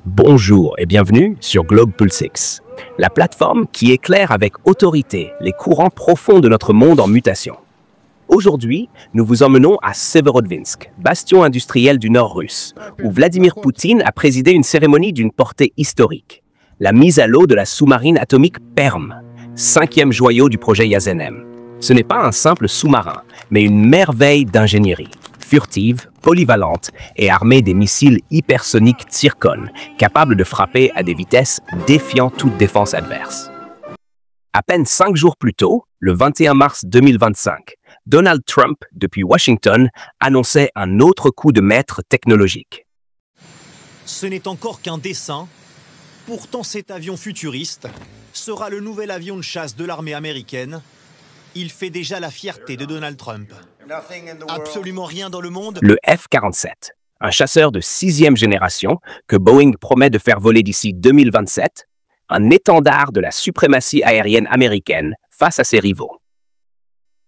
Bonjour et bienvenue sur Globe Pulse, la plateforme qui éclaire avec autorité les courants profonds de notre monde en mutation. Aujourd'hui, nous vous emmenons à Severodvinsk, bastion industriel du nord russe, où Vladimir Poutine a présidé une cérémonie d'une portée historique, la mise à l'eau de la sous-marine atomique Perm, cinquième joyau du projet Yasenem. Ce n'est pas un simple sous-marin, mais une merveille d'ingénierie, furtive, polyvalente et armée des missiles hypersoniques Tsirkon, capables de frapper à des vitesses défiant toute défense adverse. À peine 5 jours plus tôt, le 21 mars 2025, Donald Trump, depuis Washington, annonçait un autre coup de maître technologique. Ce n'est encore qu'un dessin. Pourtant, cet avion futuriste sera le nouvel avion de chasse de l'armée américaine. Il fait déjà la fierté de Donald Trump. Absolument rien dans le monde. Le F-47, un chasseur de 6e génération que Boeing promet de faire voler d'ici 2027, un étendard de la suprématie aérienne américaine face à ses rivaux.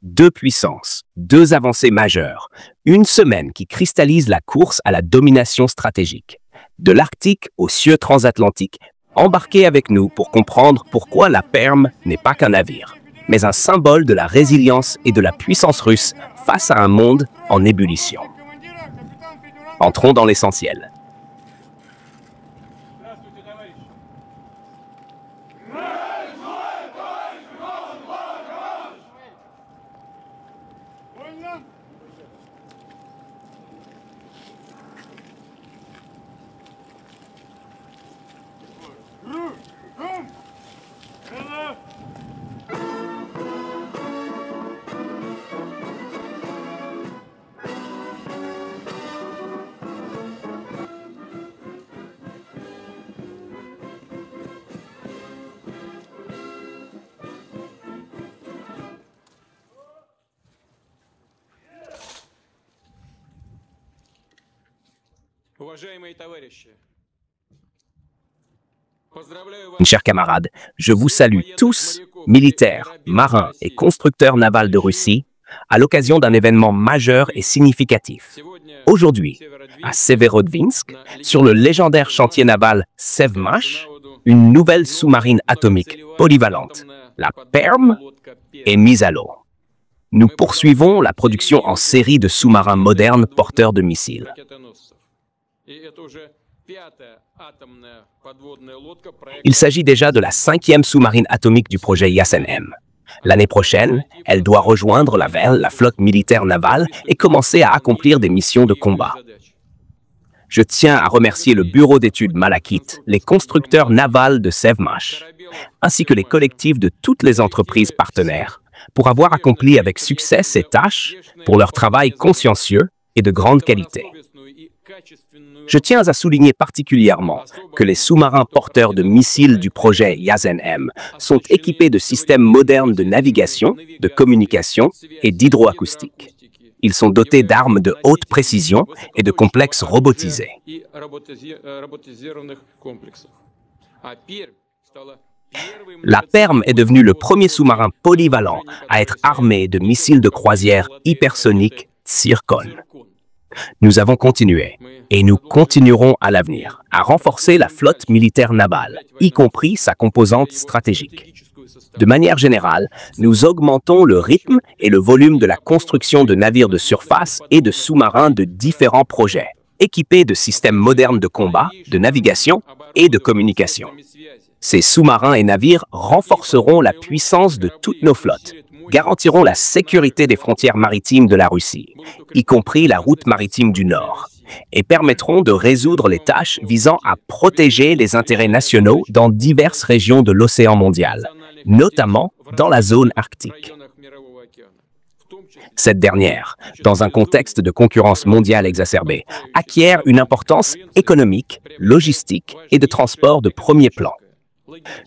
Deux puissances, deux avancées majeures, une semaine qui cristallise la course à la domination stratégique. De l'Arctique aux cieux transatlantiques, embarquez avec nous pour comprendre pourquoi la Perm n'est pas qu'un navire, mais un symbole de la résilience et de la puissance russe face à un monde en ébullition. Entrons dans l'essentiel. Chers camarades, je vous salue tous, militaires, marins et constructeurs navals de Russie, à l'occasion d'un événement majeur et significatif. Aujourd'hui, à Severodvinsk, sur le légendaire chantier naval Sevmash, une nouvelle sous-marine atomique polyvalente, la Perm, est mise à l'eau. Nous poursuivons la production en série de sous-marins modernes porteurs de missiles. Il s'agit déjà de la 5e sous-marine atomique du projet Yasenem. L'année prochaine, elle doit rejoindre la flotte militaire navale et commencer à accomplir des missions de combat. Je tiens à remercier le bureau d'études Malachite, les constructeurs navals de Sevmash, ainsi que les collectifs de toutes les entreprises partenaires, pour avoir accompli avec succès ces tâches pour leur travail consciencieux et de grande qualité. Je tiens à souligner particulièrement que les sous-marins porteurs de missiles du projet Yasenem sont équipés de systèmes modernes de navigation, de communication et d'hydroacoustique. Ils sont dotés d'armes de haute précision et de complexes robotisés. La Perm est devenue le premier sous-marin polyvalent à être armé de missiles de croisière hypersoniques Tsirkon. Nous avons continué, et nous continuerons à l'avenir, à renforcer la flotte militaire navale, y compris sa composante stratégique. De manière générale, nous augmentons le rythme et le volume de la construction de navires de surface et de sous-marins de différents projets, équipés de systèmes modernes de combat, de navigation et de communication. Ces sous-marins et navires renforceront la puissance de toutes nos flottes, garantiront la sécurité des frontières maritimes de la Russie, y compris la route maritime du Nord, et permettront de résoudre les tâches visant à protéger les intérêts nationaux dans diverses régions de l'océan mondial, notamment dans la zone arctique. Cette dernière, dans un contexte de concurrence mondiale exacerbée, acquiert une importance économique, logistique et de transport de premier plan.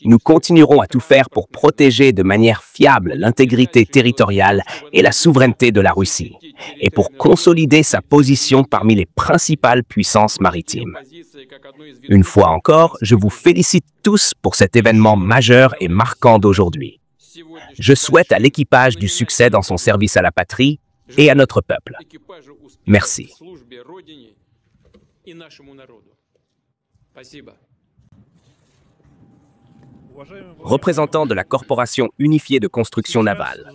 Nous continuerons à tout faire pour protéger de manière fiable l'intégrité territoriale et la souveraineté de la Russie, et pour consolider sa position parmi les principales puissances maritimes. Une fois encore, je vous félicite tous pour cet événement majeur et marquant d'aujourd'hui. Je souhaite à l'équipage du succès dans son service à la patrie et à notre peuple. Merci. Représentant de la Corporation unifiée de construction navale,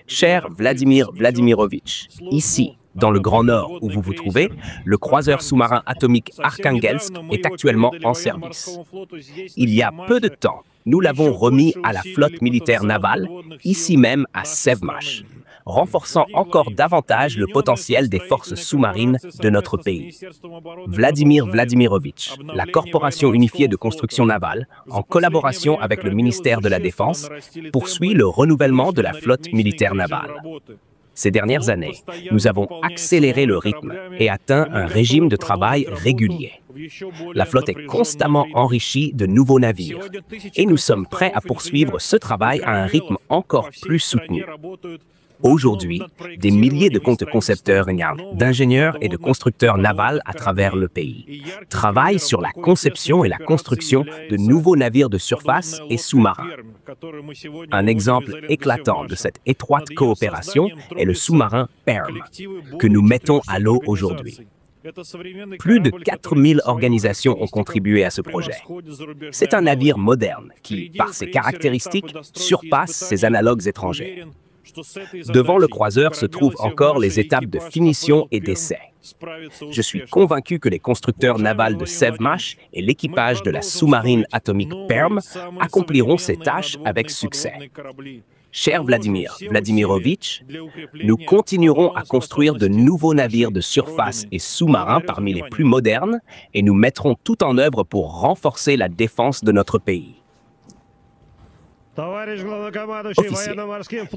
cher Vladimir Vladimirovitch, ici, dans le Grand Nord où vous vous trouvez, le croiseur sous-marin atomique Arkhangelsk est actuellement en service. Il y a peu de temps, nous l'avons remis à la flotte militaire navale, ici même à Sevmash, renforçant encore davantage le potentiel des forces sous-marines de notre pays. Vladimir Vladimirovitch, la Corporation unifiée de construction navale, en collaboration avec le ministère de la Défense, poursuit le renouvellement de la flotte militaire navale. Ces dernières années, nous avons accéléré le rythme et atteint un régime de travail régulier. La flotte est constamment enrichie de nouveaux navires et nous sommes prêts à poursuivre ce travail à un rythme encore plus soutenu. Aujourd'hui, des milliers de concepteurs, d'ingénieurs et de constructeurs navals à travers le pays travaillent sur la conception et la construction de nouveaux navires de surface et sous-marins. Un exemple éclatant de cette étroite coopération est le sous-marin Perm, que nous mettons à l'eau aujourd'hui. Plus de 4000 organisations ont contribué à ce projet. C'est un navire moderne qui, par ses caractéristiques, surpasse ses analogues étrangers. Devant le croiseur se trouvent encore les étapes de finition et d'essai. Je suis convaincu que les constructeurs navals de Sevmash et l'équipage de la sous-marine atomique Perm accompliront ces tâches avec succès. Cher Vladimir Vladimirovitch, nous continuerons à construire de nouveaux navires de surface et sous-marins parmi les plus modernes et nous mettrons tout en œuvre pour renforcer la défense de notre pays. Officier,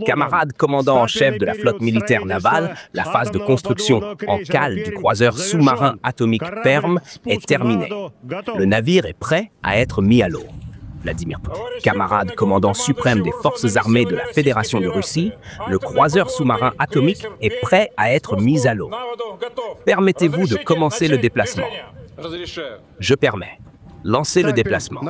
camarade commandant en chef de la flotte militaire navale, la phase de construction en cale du croiseur sous-marin atomique Perm est terminée. Le navire est prêt à être mis à l'eau. Vladimir Poutine, camarade commandant suprême des forces armées de la Fédération de Russie, le croiseur sous-marin atomique est prêt à être mis à l'eau. Permettez-vous de commencer le déplacement. Je permets. Lancez le déplacement.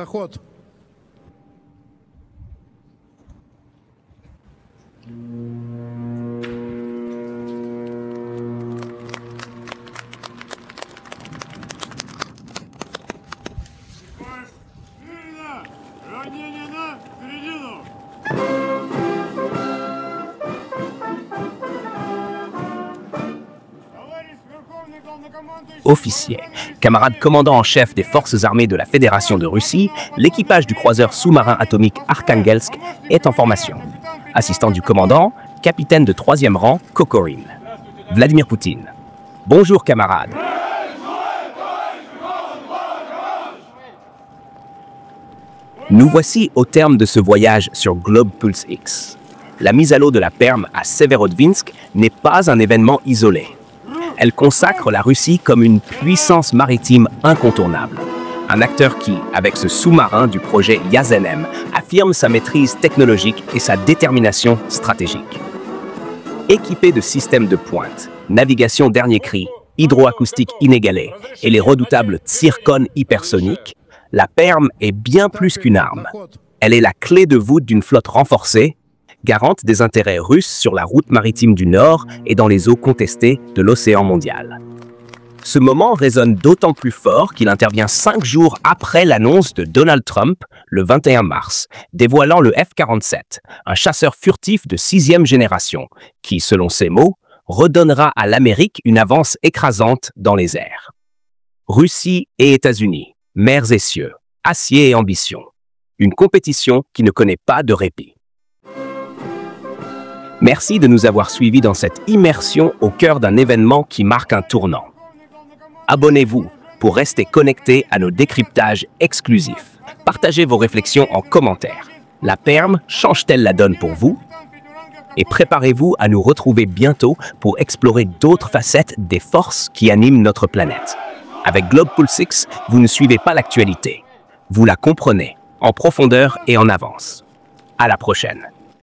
Officier, camarade commandant en chef des forces armées de la Fédération de Russie, l'équipage du croiseur sous-marin atomique Arkhangelsk est en formation. Assistant du commandant, capitaine de 3e rang, Kokorin. Vladimir Poutine. Bonjour camarade. Nous voici au terme de ce voyage sur Globe Pulse X. La mise à l'eau de la Perm à Severodvinsk n'est pas un événement isolé. Elle consacre la Russie comme une puissance maritime incontournable. Un acteur qui, avec ce sous-marin du projet Yazenem, affirme sa maîtrise technologique et sa détermination stratégique. Équipée de systèmes de pointe, navigation dernier cri, hydroacoustique inégalée et les redoutables Tsirkon hypersoniques, la Perm est bien plus qu'une arme. Elle est la clé de voûte d'une flotte renforcée, garante des intérêts russes sur la route maritime du Nord et dans les eaux contestées de l'océan mondial. Ce moment résonne d'autant plus fort qu'il intervient 5 jours après l'annonce de Donald Trump, le 21 mars, dévoilant le F-47, un chasseur furtif de 6e génération, qui, selon ses mots, redonnera à l'Amérique une avance écrasante dans les airs. Russie et États-Unis, mers et cieux, acier et ambition. Une compétition qui ne connaît pas de répit. Merci de nous avoir suivis dans cette immersion au cœur d'un événement qui marque un tournant. Abonnez-vous pour rester connecté à nos décryptages exclusifs. Partagez vos réflexions en commentaire. La Perm change-t-elle la donne pour vous? Et préparez-vous à nous retrouver bientôt pour explorer d'autres facettes des forces qui animent notre planète. Avec Globe Pulse X, vous ne suivez pas l'actualité. Vous la comprenez en profondeur et en avance. À la prochaine.